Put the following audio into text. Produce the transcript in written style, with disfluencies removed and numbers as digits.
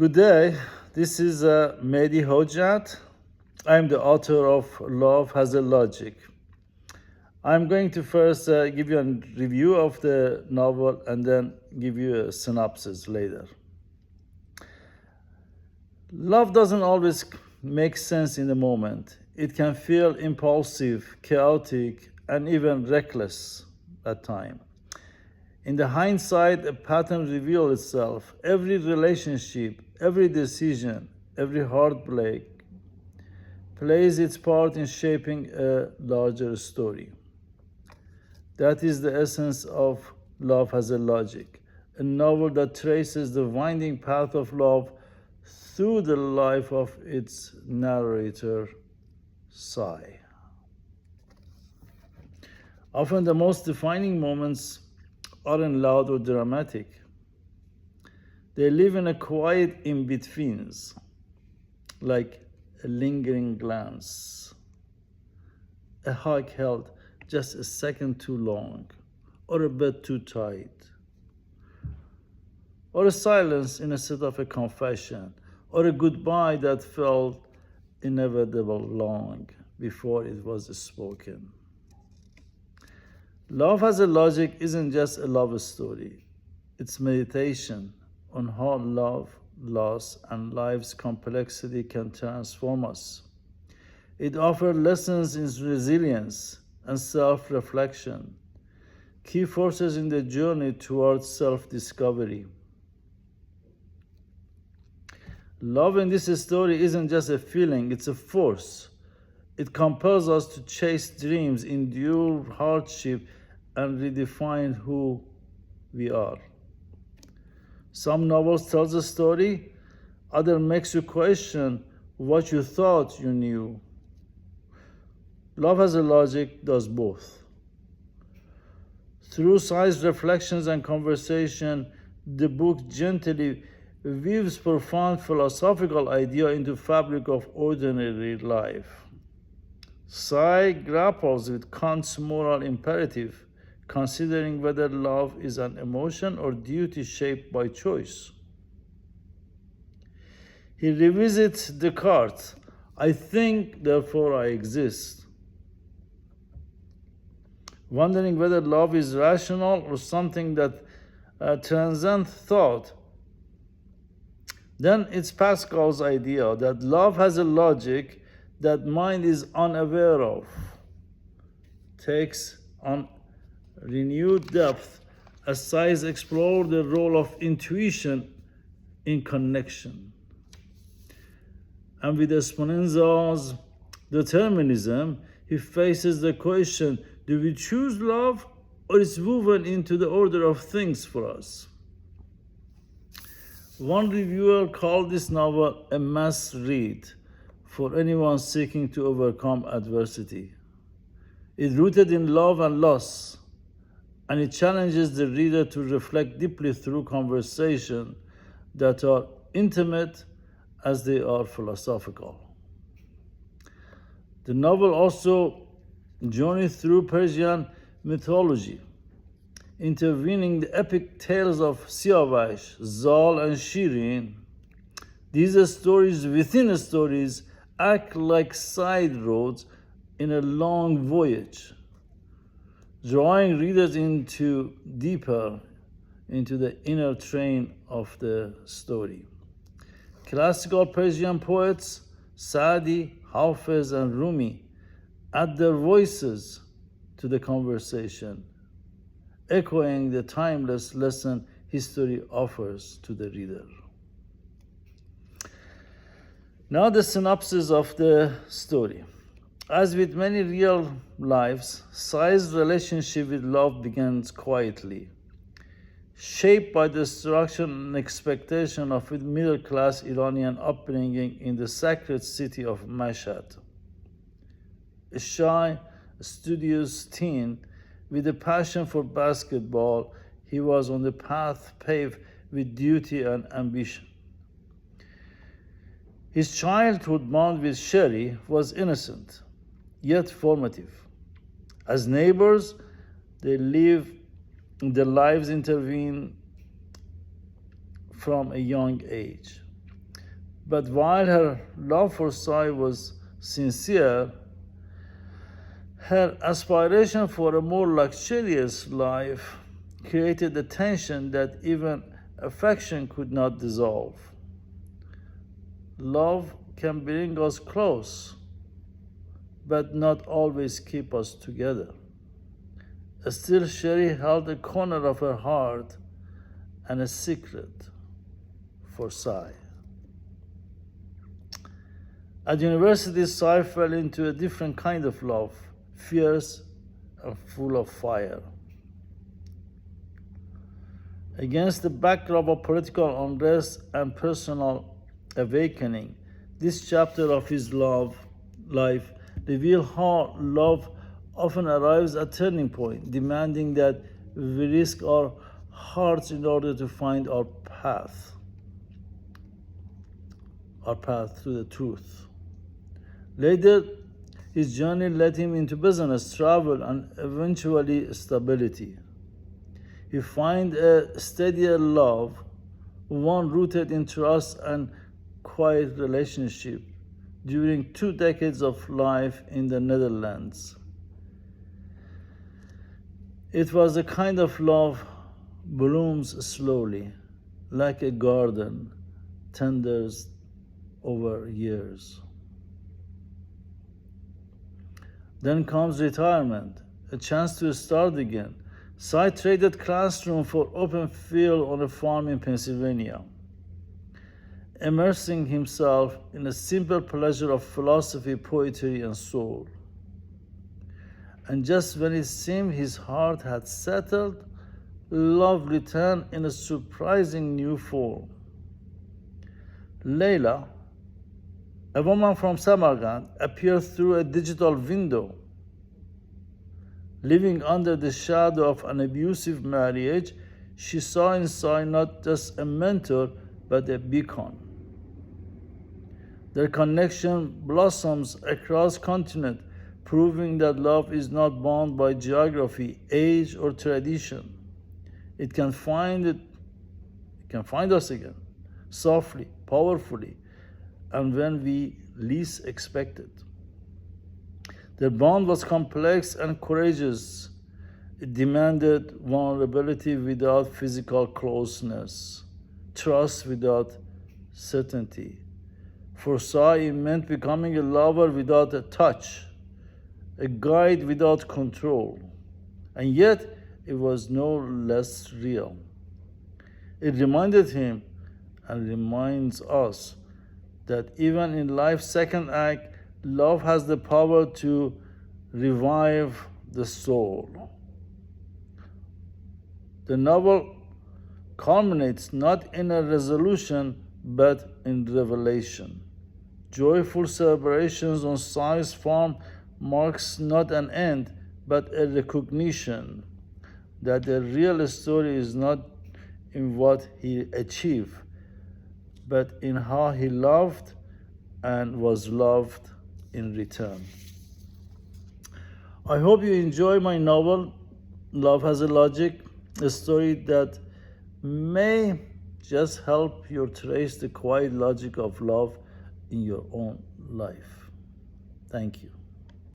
Good day. This is Mehdi Hojat. I'm the author of Love Has a Logic. I'm going to first give you a review of the novel and then give you a synopsis later. Love doesn't always make sense in the moment. It can feel impulsive, chaotic, and even reckless at times. In the hindsight, a pattern reveals itself. Every relationship, every decision, every heartbreak plays its part in shaping a larger story. That is the essence of Love Has a Logic, a novel that traces the winding path of love through the life of its narrator, Sai. Often the most defining moments aren't loud or dramatic. They live in a quiet in-betweens, like a lingering glance, a hug held just a second too long, or a bit too tight, or a silence instead of a confession, or a goodbye that felt inevitable long before it was spoken. Love Has a Logic isn't just a love story. It's meditation on how love, loss, and life's complexity can transform us. It offers lessons in resilience and self-reflection, key forces in the journey towards self-discovery. Love in this story isn't just a feeling, it's a force. It compels us to chase dreams, endure hardship, and redefine who we are. Some novels tell the story, others makes you question what you thought you knew. Love Has a Logic does both. Through Sai's reflections and conversation, the book gently weaves profound philosophical idea into fabric of ordinary life. Sai grapples with Kant's moral imperative, considering whether love is an emotion or duty shaped by choice. He revisits Descartes, I think, therefore I exist, wondering whether love is rational or something that transcends thought. Then it's Pascal's idea that love has a logic that mind is unaware of, takes on renewed depth as Sais explore the role of intuition in connection. And with Spinoza's determinism, he faces the question, do we choose love or is it woven into the order of things for us? One reviewer called this novel a must read for anyone seeking to overcome adversity. It's rooted in love and loss, and it challenges the reader to reflect deeply through conversations that are intimate as they are philosophical. The novel also journeys through Persian mythology, intervening the epic tales of Siavash, Zal, and Shirin. These stories within stories act like side roads in a long voyage, drawing readers deeper into the inner train of the story. Classical Persian poets Saadi, Hafez, and Rumi add their voices to the conversation, echoing the timeless lesson history offers to the reader. Now the synopsis of the story. As with many real lives, Sai's relationship with love begins quietly, shaped by the structure and expectation of a middle-class Iranian upbringing in the sacred city of Mashhad. A shy, studious teen with a passion for basketball, he was on the path paved with duty and ambition. His childhood bond with Sherry was innocent, yet formative. As neighbors, their lives intervene from a young age. But while her love for Sai was sincere, her aspiration for a more luxurious life created a tension that even affection could not dissolve. Love can bring us close, but not always keep us together. Still, Sherry held a corner of her heart and a secret for Sai. At university, Sai fell into a different kind of love, fierce and full of fire. Against the backdrop of political unrest and personal awakening, this chapter of his life reveals how love often arrives at turning point, demanding that we risk our hearts in order to find our path to the truth. Later, his journey led him into business, travel, and eventually stability. He finds a steadier love, one rooted in trust and quiet relationship during 2 decades of life in the Netherlands. It was a kind of love blooms slowly, like a garden, tenders over years. Then comes retirement, a chance to start again. Sai traded classroom for open field on a farm in Pennsylvania, immersing himself in a simple pleasure of philosophy, poetry, and soul. And just when it seemed his heart had settled, love returned in a surprising new form. Layla, a woman from Samarkand, appeared through a digital window. Living under the shadow of an abusive marriage, she saw in Sai not just a mentor, but a beacon. Their connection blossoms across continents, proving that love is not bound by geography, age, or tradition. It can find us again, softly, powerfully, and when we least expect it. Their bond was complex and courageous. It demanded vulnerability without physical closeness, trust without certainty. For Sai, it meant becoming a lover without a touch, a guide without control. And yet, it was no less real. It reminded him and reminds us that even in life's second act, love has the power to revive the soul. The novel culminates not in a resolution, but in revelation. Joyful celebrations on Sai's farm marks not an end, but a recognition that the real story is not in what he achieved, but in how he loved and was loved in return. I hope you enjoy my novel, Love Has a Logic, a story that may just help you trace the quiet logic of love in your own life. Thank you.